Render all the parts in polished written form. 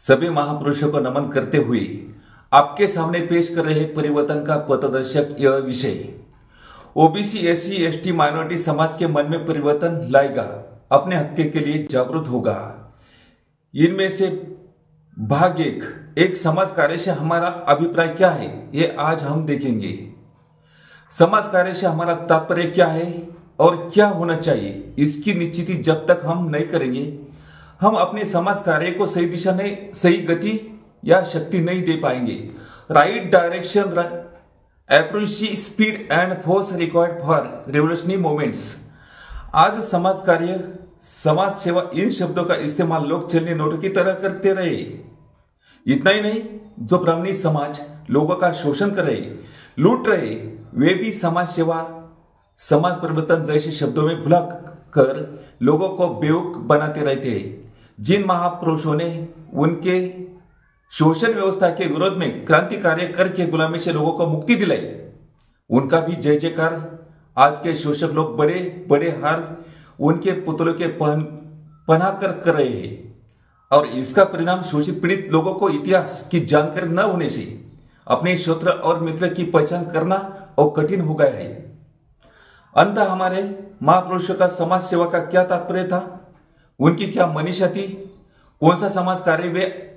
सभी महापुरुषों को नमन करते हुए आपके सामने पेश कर रहे परिवर्तन का पथदर्शक यह विषय ओबीसी एससी एसटी माइनॉरिटी समाज के मन में परिवर्तन लाएगा, अपने हक के लिए जागरूक होगा। इनमें से भाग एक समाज कार्य से हमारा अभिप्राय क्या है, ये आज हम देखेंगे। समाज कार्य से हमारा तात्पर्य क्या है और क्या होना चाहिए, इसकी निश्चिति जब तक हम नहीं करेंगे हम अपने समाज कार्य को सही दिशा में सही गति या शक्ति नहीं दे पाएंगे। Right direction, accuracy, speed and force required for revolutionary movements. आज समाज कार्य, समाज सेवा, इन शब्दों का इस्तेमाल लोग चलनी नोटों की तरह करते रहे। इतना ही नहीं, जो ब्राह्मणी समाज लोगों का शोषण कर रहे, लूट रहे, वे भी समाज सेवा, समाज परिवर्तन जैसे शब्दों में भुला कर लोगों को बेवकूफ बनाते रहते हैं। जिन महापुरुषों ने उनके शोषण व्यवस्था के विरोध में क्रांति कार्य करके गुलामी से लोगों को मुक्ति दिलाई, उनका भी जय जयकार आज के शोषक लोग बड़े बड़े हार उनके पुतलों के पनाह कर रहे हैं। और इसका परिणाम शोषित पीड़ित लोगों को इतिहास की जानकारी न होने से अपने शत्रु और मित्र की पहचान करना और कठिन हो गया है। अंततः हमारे महापुरुषों का समाज सेवा का क्या तात्पर्य था, उनकी क्या मनीषा थी, कौन सा समाज कार्य वे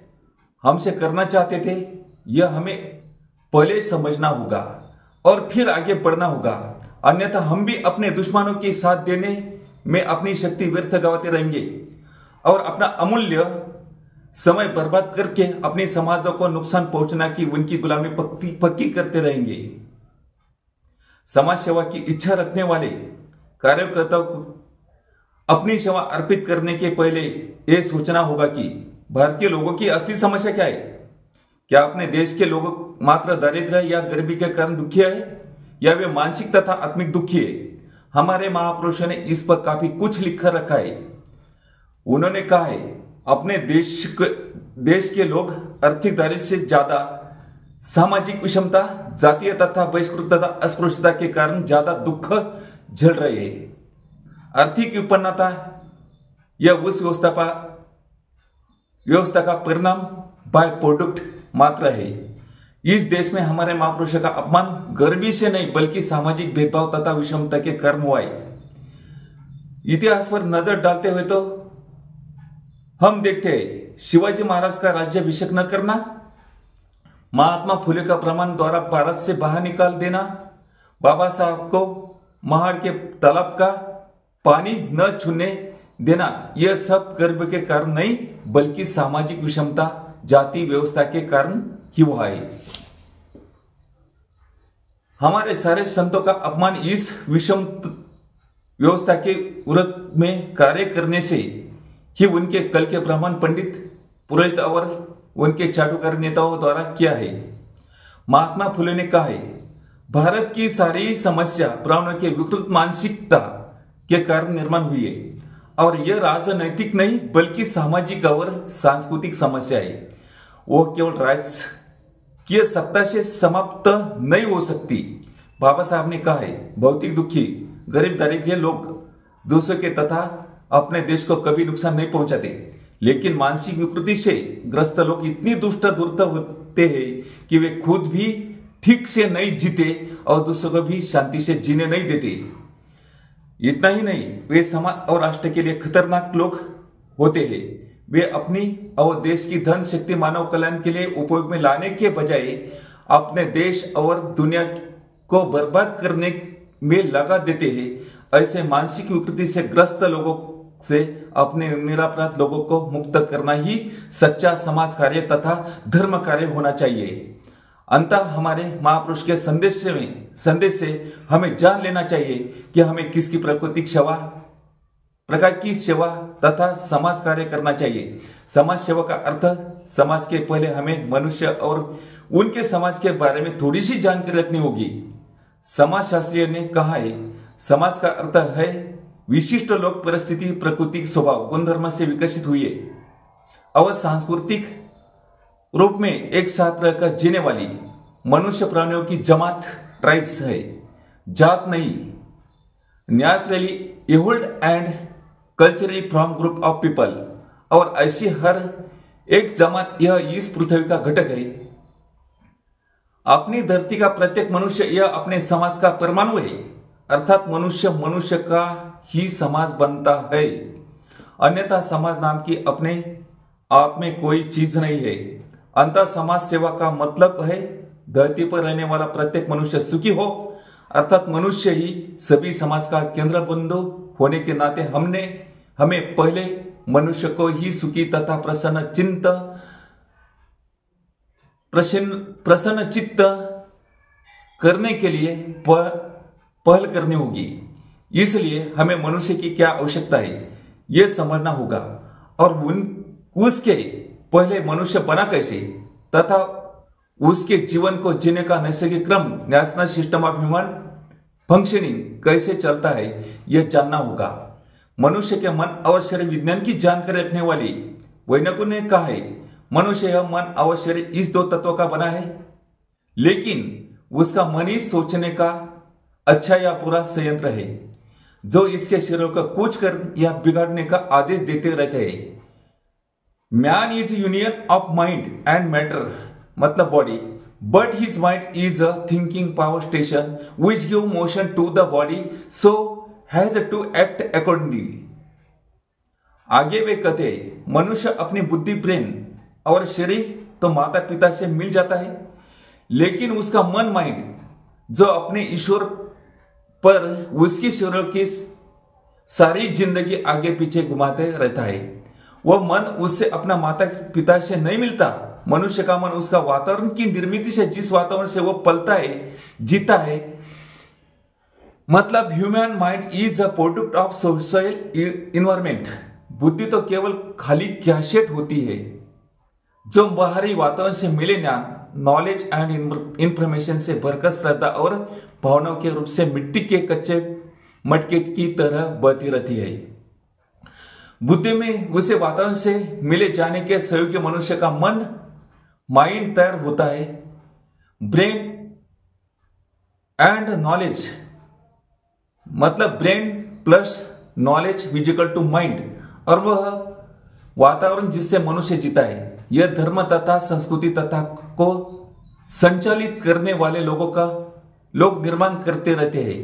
हमसे करना चाहते थे, यह हमें पहले समझना होगा और फिर आगे बढ़ना होगा। अन्यथा हम भी अपने दुश्मनों के साथ देने में अपनी शक्ति व्यर्थ गवाते रहेंगे और अपना अमूल्य समय बर्बाद करके अपने समाजों को नुकसान पहुंचना की उनकी गुलामी पक्की करते रहेंगे। समाज सेवा की इच्छा रखने वाले कार्यकर्ताओं को अपनी सेवा अर्पित करने के पहले यह सोचना होगा कि भारतीय लोगों की असली समस्या क्या है। क्या अपने देश के लोग मात्र दरिद्र या गरीबी के कारण दुखी है या वे मानसिक तथा आत्मिक दुखी है। हमारे महापुरुषों ने इस पर काफी कुछ लिख रखा है। उन्होंने कहा है, अपने देश के लोग आर्थिक दारिद्र्य से ज्यादा सामाजिक विषमता, जातीय तथा बहिष्कृतता, अस्पृश्यता के कारण ज्यादा दुख झेल रहे हैं। आर्थिक विपन्नता यह उस व्यवस्था का परिणाम बाय प्रोडक्ट मात्र है। इस देश में हमारे महापुरुषों का अपमान गरीबी से नहीं बल्कि सामाजिक भेदभाव तथा विषमता के कारण हुआ है। इतिहास पर नजर डालते हुए तो हम देखते हैं, शिवाजी महाराज का राज्याभिषेक न करना, महात्मा फुले का प्रमाण द्वारा भारत से बाहर निकाल देना, बाबा साहब को महाड़ के तालाब का पानी न छूने देना, यह सब गर्भ के कारण नहीं बल्कि सामाजिक विषमता, जाति व्यवस्था के कारण ही हुआ है। हमारे सारे संतों का अपमान इस विषम व्यवस्था के विरोध में कार्य करने से ही उनके कल के ब्राह्मण पंडित, पुरोहित और उनके चाटुकार नेताओं द्वारा किया है। महात्मा फुले ने कहा है, भारत की सारी समस्या ब्राह्मणों के विकृत मानसिकता के कारण निर्माण हुई है और यह राजनैतिक नहीं बल्कि सामाजिक और सांस्कृतिक समस्या है। वो केवल राजकीय सत्ता से समाप्त नहीं हो सकती। बाबा साहब ने कहा है, भौतिक दुखी, गरीब, दरिद्र लोग दूसरों के तथा अपने देश को कभी नुकसान नहीं पहुंचाते, लेकिन मानसिक विकृति से ग्रस्त लोग इतनी दुष्ट धूर्त होते हैं कि वे खुद भी ठीक से नहीं जीते और दूसरों को भी शांति से जीने नहीं देते। इतना ही नहीं, वे समाज और राष्ट्र के लिए खतरनाक लोग होते हैं। वे अपनी और देश की धन शक्ति मानव कल्याण के लिए उपयोग में लाने के बजाय अपने देश और दुनिया को बर्बाद करने में लगा देते हैं। ऐसे मानसिक विकृति से ग्रस्त लोगों से अपने निरपराध लोगों को मुक्त करना ही सच्चा समाज कार्य तथा धर्म कार्य होना चाहिए। अंततः हमारे महापुरुष के संदेश से हमें जान लेना चाहिए कि हमें किसकी प्रकार की सेवा तथा समाज कार्य करना चाहिए। समाज सेवा का अर्थ, समाज के पहले हमें मनुष्य और उनके समाज के बारे में थोड़ी सी जानकारी रखनी होगी। समाज शास्त्रियों ने कहा है, समाज का अर्थ है विशिष्ट लोक परिस्थिति, प्रकृति, स्वभाव, गुणधर्म से विकसित हुई और सांस्कृतिक रूप में एक साथ रहकर जीने वाली मनुष्य प्राणियों की जमात, ट्राइब्स है, जात नहीं। Naturally evolved and culturally from group of people. और ऐसी हर एक जमात यह इस पृथ्वी का घटक है। अपनी धरती का प्रत्येक मनुष्य यह अपने समाज का परमाणु है, अर्थात मनुष्य मनुष्य का ही समाज बनता है, अन्यथा समाज नाम की अपने आप में कोई चीज नहीं है। अंततः समाज सेवा का मतलब है धरती पर रहने वाला प्रत्येक मनुष्य सुखी हो, अर्थात मनुष्य ही सभी समाज का केंद्र बिंदु होने के नाते हमें पहले मनुष्य को ही सुखी तथा प्रसन्न चित्त करने के लिए पहल करनी होगी। इसलिए हमें मनुष्य की क्या आवश्यकता है यह समझना होगा और उसके पहले मनुष्य बना कैसे तथा उसके जीवन को जीने का नैसर्गिक क्रम national system of human functioning कैसे चलता है यह जानना होगा। मनुष्य के मन और शरीर विज्ञान की जानकारी रखने वाली वैज्ञानिकों ने कहा है मनुष्य यह मन और शरीर इस दो तत्वों का बना है, लेकिन उसका मन ही सोचने का अच्छा या बुरा संयंत्र है जो इसके शरीर को कुछ कर या बिगाड़ने का आदेश देते रहते हैं। Man is union of mind and matter मतलब body, but his mind is a thinking power station which give motion to the body, so has to act accordingly. आगे वे कहते मनुष्य अपनी बुद्धि ब्रेन और शरीर तो माता पिता से मिल जाता है, लेकिन उसका मन माइंड जो अपने ईश्वर पर उसकी शरीर की सारी जिंदगी आगे पीछे घुमाते रहता है। वह मन उससे अपना माता पिता से नहीं मिलता। मनुष्य का मन उसका वातावरण की निर्मिति से, जिस वातावरण से वह पलता है जीता है, मतलब human mind is a product of social environment. बुद्धि तो केवल खाली कैसेट होती है जो बाहरी वातावरण से मिले ज्ञान, नॉलेज एंड इंफॉर्मेशन से भरकर श्रद्धा और भावनाओं के रूप से मिट्टी के कच्चे मटके की तरह बहती रहती है। बुद्धि में उसे वातावरण से मिले जाने के सहयोगी मनुष्य का मन माइंड तैयार होता है। ब्रेन एंड नॉलेज मतलब brain plus knowledge equal to mind, और वह वातावरण जिससे मनुष्य जीता है। यह धर्म तथा संस्कृति तथा को संचालित करने वाले लोग निर्माण करते रहते हैं।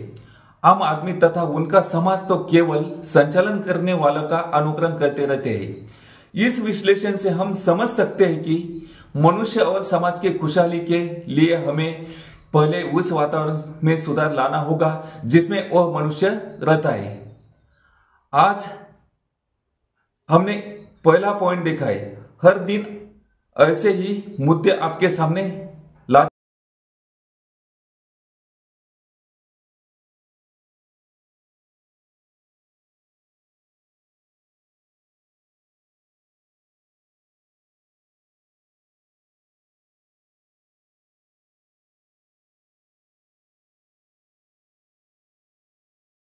आम आदमी तथा उनका समाज तो केवल संचालन करने वालों का अनुकरण करते रहते हैं। इस विश्लेषण से हम समझ सकते हैं कि मनुष्य और समाज की खुशहाली के लिए हमें पहले उस वातावरण में सुधार लाना होगा जिसमें वह मनुष्य रहता है। आज हमने पहला पॉइंट देखा है। हर दिन ऐसे ही मुद्दे आपके सामने